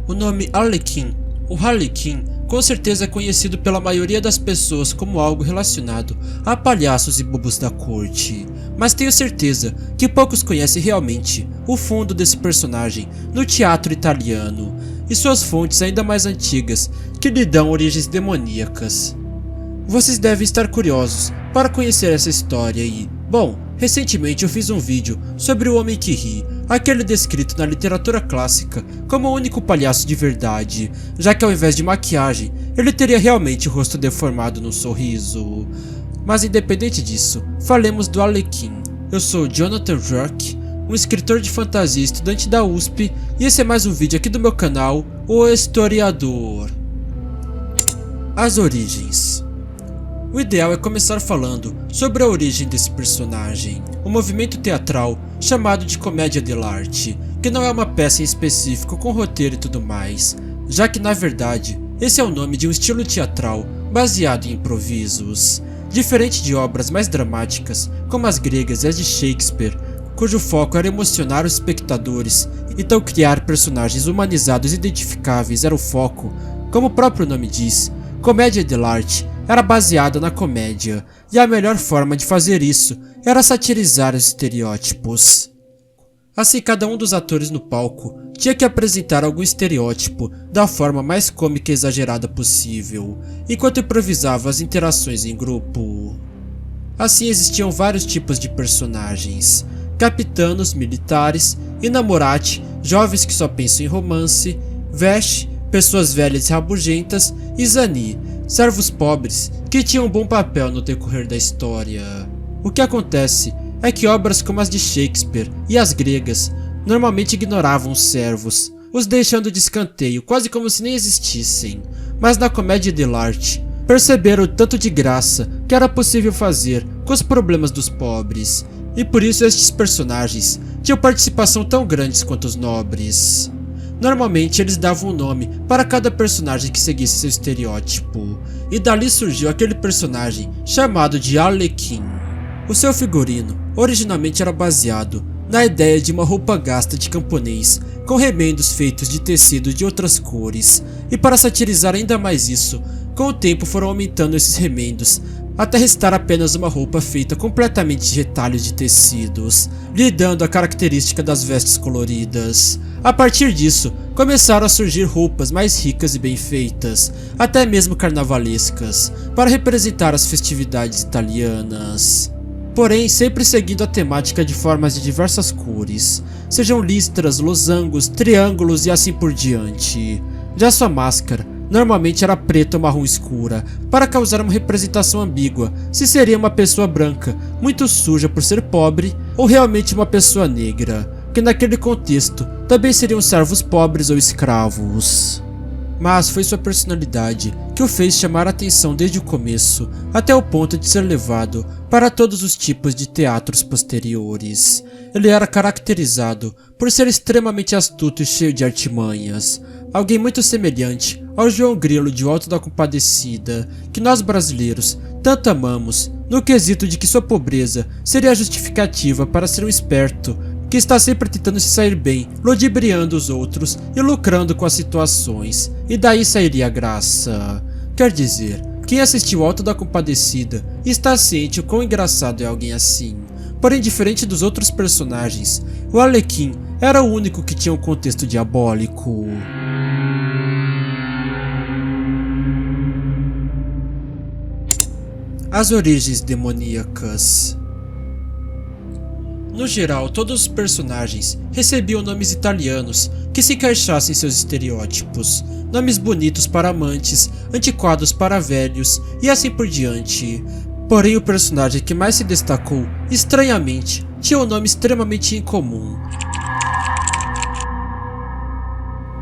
O nome Arlequim, o Harlequin, com certeza é conhecido pela maioria das pessoas como algo relacionado a palhaços e bobos da corte, mas tenho certeza que poucos conhecem realmente o fundo desse personagem no teatro italiano e suas fontes ainda mais antigas que lhe dão origens demoníacas. Vocês devem estar curiosos para conhecer essa história e, bom, recentemente eu fiz um vídeo sobre o Homem que Ri, aquele descrito na literatura clássica como o único palhaço de verdade, já que ao invés de maquiagem, ele teria realmente o rosto deformado num sorriso. Mas independente disso, falemos do Arlequim. Eu sou Jonathan Rourke, um escritor de fantasia e estudante da USP, e esse é mais um vídeo aqui do meu canal, O Historiador. As origens. O ideal é começar falando sobre a origem desse personagem, um movimento teatral chamado de comédia dell'arte, que não é uma peça em específico com roteiro e tudo mais, já que na verdade esse é o nome de um estilo teatral baseado em improvisos, diferente de obras mais dramáticas como as gregas e as de Shakespeare, cujo foco era emocionar os espectadores, então criar personagens humanizados e identificáveis era o foco. Como o próprio nome diz, comédia dell'arte era baseada na comédia, e a melhor forma de fazer isso era satirizar os estereótipos. Assim, cada um dos atores no palco tinha que apresentar algum estereótipo da forma mais cômica e exagerada possível, enquanto improvisava as interações em grupo. Assim, existiam vários tipos de personagens: capitanos, militares, inamorati, jovens que só pensam em romance, vesh, pessoas velhas e rabugentas, e zani, servos pobres que tinham um bom papel no decorrer da história. O que acontece é que obras como as de Shakespeare e as gregas normalmente ignoravam os servos, os deixando de escanteio quase como se nem existissem, mas na comédia dell'arte perceberam o tanto de graça que era possível fazer com os problemas dos pobres, e por isso estes personagens tinham participação tão grandes quanto os nobres. Normalmente eles davam um nome para cada personagem que seguisse seu estereótipo, e dali surgiu aquele personagem chamado de Arlequim. O seu figurino originalmente era baseado na ideia de uma roupa gasta de camponês com remendos feitos de tecido de outras cores, e para satirizar ainda mais isso, com o tempo foram aumentando esses remendos até restar apenas uma roupa feita completamente de retalhos de tecidos, lhe dando a característica das vestes coloridas. A partir disso, começaram a surgir roupas mais ricas e bem feitas, até mesmo carnavalescas, para representar as festividades italianas. Porém, sempre seguindo a temática de formas de diversas cores, sejam listras, losangos, triângulos e assim por diante. Já sua máscara normalmente era preta ou marrom escura, para causar uma representação ambígua, se seria uma pessoa branca, muito suja por ser pobre, ou realmente uma pessoa negra, que naquele contexto também seriam servos pobres ou escravos. Mas foi sua personalidade que o fez chamar a atenção desde o começo, até o ponto de ser levado para todos os tipos de teatros posteriores. Ele era caracterizado por ser extremamente astuto e cheio de artimanhas, alguém muito semelhante ao João Grilo de O Alto da Compadecida, que nós brasileiros tanto amamos, no quesito de que sua pobreza seria justificativa para ser um esperto, que está sempre tentando se sair bem, ludibriando os outros e lucrando com as situações, e daí sairia a graça. Quer dizer, quem assistiu Alto da Compadecida está ciente o quão engraçado é alguém assim. Porém, diferente dos outros personagens, o Arlequim era o único que tinha um contexto diabólico. As origens demoníacas. No geral, todos os personagens recebiam nomes italianos que se encaixassem em seus estereótipos, nomes bonitos para amantes, antiquados para velhos e assim por diante. Porém, o personagem que mais se destacou, estranhamente, tinha um nome extremamente incomum.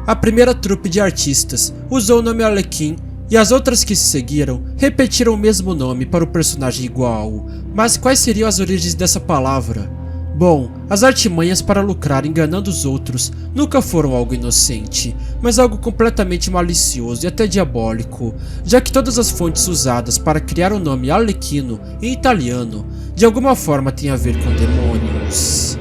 A primeira trupe de artistas usou o nome Arlequim, e as outras que se seguiram repetiram o mesmo nome para o personagem igual. Mas quais seriam as origens dessa palavra? Bom, as artimanhas para lucrar enganando os outros nunca foram algo inocente, mas algo completamente malicioso e até diabólico, já que todas as fontes usadas para criar o nome Arlequino em italiano de alguma forma têm a ver com demônios.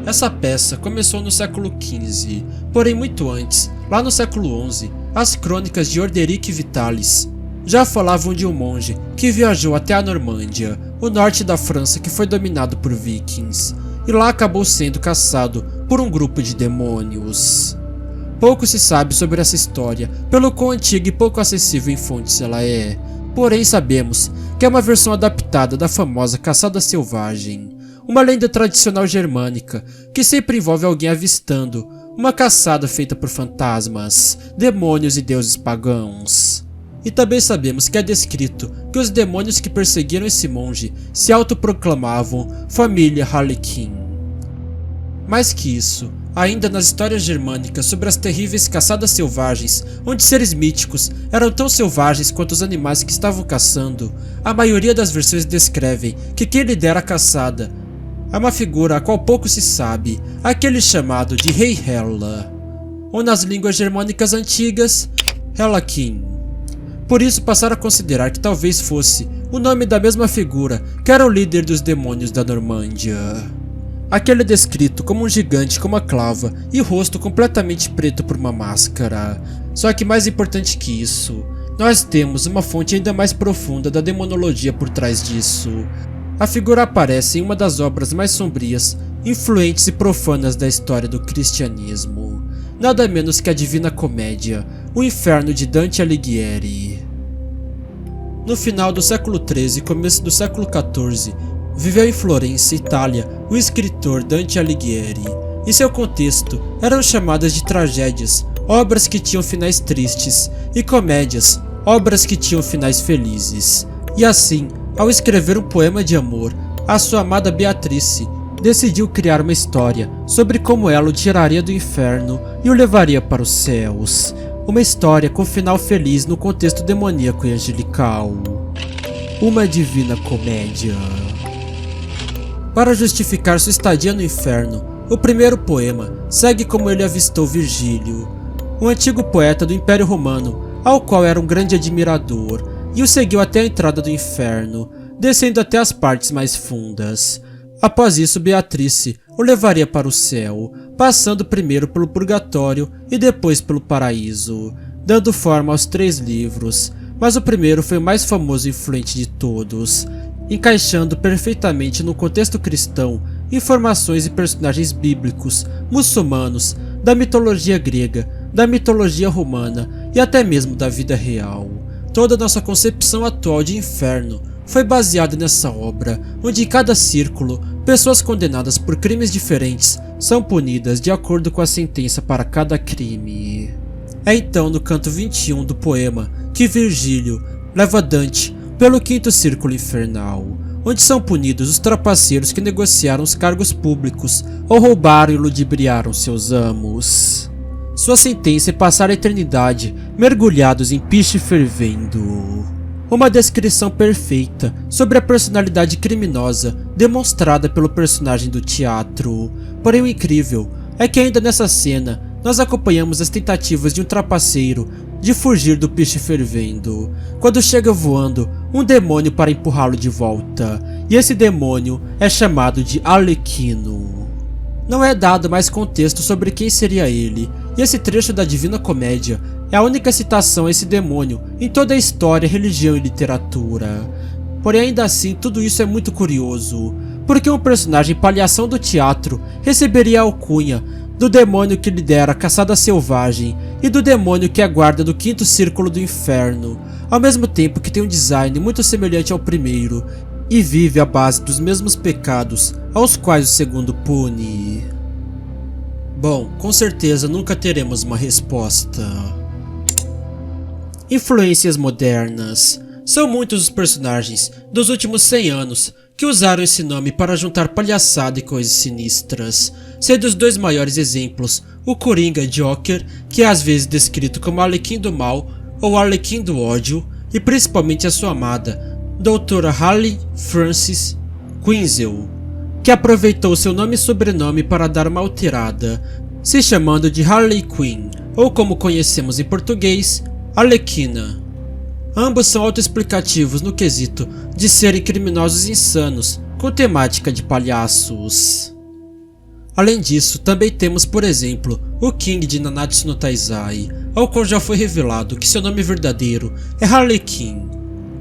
Essa peça começou no século XV, porém muito antes, lá no século XI, as crônicas de Orderic Vitalis já falavam de um monge que viajou até a Normândia, o norte da França que foi dominado por vikings, e lá acabou sendo caçado por um grupo de demônios. Pouco se sabe sobre essa história, pelo quão antiga e pouco acessível em fontes ela é, porém sabemos que é uma versão adaptada da famosa caçada selvagem, uma lenda tradicional germânica que sempre envolve alguém avistando uma caçada feita por fantasmas, demônios e deuses pagãos. E também sabemos que é descrito que os demônios que perseguiram esse monge se autoproclamavam família Harlequin. Mais que isso, ainda nas histórias germânicas sobre as terríveis caçadas selvagens, onde seres míticos eram tão selvagens quanto os animais que estavam caçando, a maioria das versões descrevem que quem lidera a caçada é uma figura a qual pouco se sabe, aquele chamado de Rei Hela, ou nas línguas germânicas antigas, Helakin. Por isso passaram a considerar que talvez fosse o nome da mesma figura que era o líder dos demônios da Normândia. Aquele descrito como um gigante com uma clava e rosto completamente preto por uma máscara. Só que mais importante que isso, nós temos uma fonte ainda mais profunda da demonologia por trás disso. A figura aparece em uma das obras mais sombrias, influentes e profanas da história do cristianismo. Nada menos que a Divina Comédia, o Inferno de Dante Alighieri. No final do século XIII e começo do século XIV, viveu em Florença, Itália, o escritor Dante Alighieri, e seu contexto eram chamadas de tragédias, obras que tinham finais tristes, e comédias, obras que tinham finais felizes. E assim, ao escrever um poema de amor à sua amada Beatrice, decidiu criar uma história sobre como ela o tiraria do inferno e o levaria para os céus. Uma história com final feliz no contexto demoníaco e angelical. Uma Divina Comédia. Para justificar sua estadia no inferno, o primeiro poema segue como ele avistou Virgílio, um antigo poeta do Império Romano, ao qual era um grande admirador, e o seguiu até a entrada do inferno, descendo até as partes mais fundas. Após isso, Beatrice o levaria para o céu, passando primeiro pelo purgatório e depois pelo paraíso, dando forma aos 3 livros, mas o primeiro foi o mais famoso e influente de todos, encaixando perfeitamente no contexto cristão informações e personagens bíblicos, muçulmanos, da mitologia grega, da mitologia romana e até mesmo da vida real. Toda nossa concepção atual de inferno foi baseada nessa obra, onde em cada círculo, pessoas condenadas por crimes diferentes são punidas de acordo com a sentença para cada crime. É então no canto 21 do poema que Virgílio leva Dante pelo 5º círculo infernal, onde são punidos os trapaceiros que negociaram os cargos públicos ou roubaram e ludibriaram seus amos. Sua sentença é passar a eternidade mergulhados em piche fervendo. Uma descrição perfeita sobre a personalidade criminosa demonstrada pelo personagem do teatro. Porém o incrível é que ainda nessa cena nós acompanhamos as tentativas de um trapaceiro de fugir do piche fervendo, quando chega voando um demônio para empurrá-lo de volta, e esse demônio é chamado de Arlequino. Não é dado mais contexto sobre quem seria ele, e esse trecho da Divina Comédia é a única citação a esse demônio em toda a história, religião e literatura. Porém ainda assim tudo isso é muito curioso, porque um personagem palhação do teatro receberia a alcunha do demônio que lidera a caçada selvagem e do demônio que é guarda do 5º círculo do inferno, ao mesmo tempo que tem um design muito semelhante ao primeiro e vive à base dos mesmos pecados aos quais o segundo pune. Bom, com certeza nunca teremos uma resposta. Influências modernas. São muitos os personagens dos últimos 100 anos que usaram esse nome para juntar palhaçada e coisas sinistras, sendo os 2 maiores exemplos o Coringa Joker, que é às vezes descrito como Arlequim do Mal ou Arlequim do Ódio, e principalmente a sua amada, Doutora Harley Frances Quinzel, que aproveitou seu nome e sobrenome para dar uma alterada, se chamando de Harley Quinn, ou como conhecemos em português, Arlequina. Ambos são autoexplicativos no quesito de serem criminosos insanos, com temática de palhaços. Além disso, também temos, por exemplo, o King de Nanatsu no Taizai, ao qual já foi revelado que seu nome verdadeiro é Harlequin.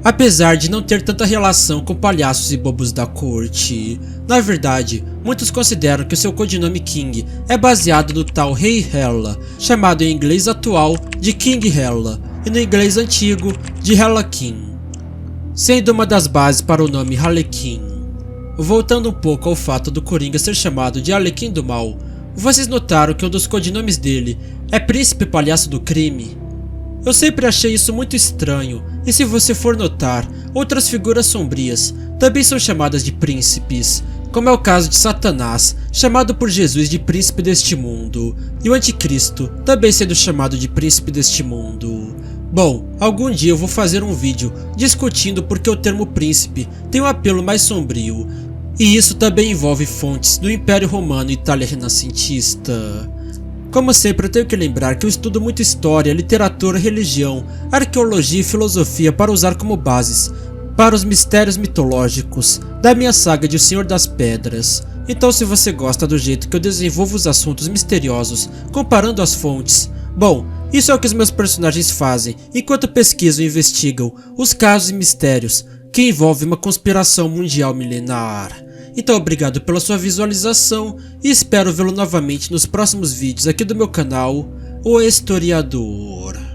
Apesar de não ter tanta relação com palhaços e bobos da corte, na verdade, muitos consideram que o seu codinome King é baseado no tal Rei Hela, chamado em inglês atual de King Hela e no inglês antigo de Harlequin, sendo uma das bases para o nome Harlequin. Voltando um pouco ao fato do Coringa ser chamado de Arlequim do Mal, vocês notaram que um dos codinomes dele é Príncipe Palhaço do Crime? Eu sempre achei isso muito estranho, e se você for notar, outras figuras sombrias também são chamadas de príncipes, como é o caso de Satanás, chamado por Jesus de príncipe deste mundo, e o Anticristo também sendo chamado de príncipe deste mundo. Bom, algum dia eu vou fazer um vídeo discutindo porque o termo príncipe tem um apelo mais sombrio, e isso também envolve fontes do Império Romano e Itália renascentista. Como sempre, eu tenho que lembrar que eu estudo muito história, literatura, religião, arqueologia e filosofia para usar como bases para os mistérios mitológicos da minha saga de O Senhor das Pedras. Então, se você gosta do jeito que eu desenvolvo os assuntos misteriosos comparando as fontes, bom, isso é o que os meus personagens fazem enquanto pesquisam e investigam os casos e mistérios que envolvem uma conspiração mundial milenar. Então obrigado pela sua visualização e espero vê-lo novamente nos próximos vídeos aqui do meu canal, O Historiador.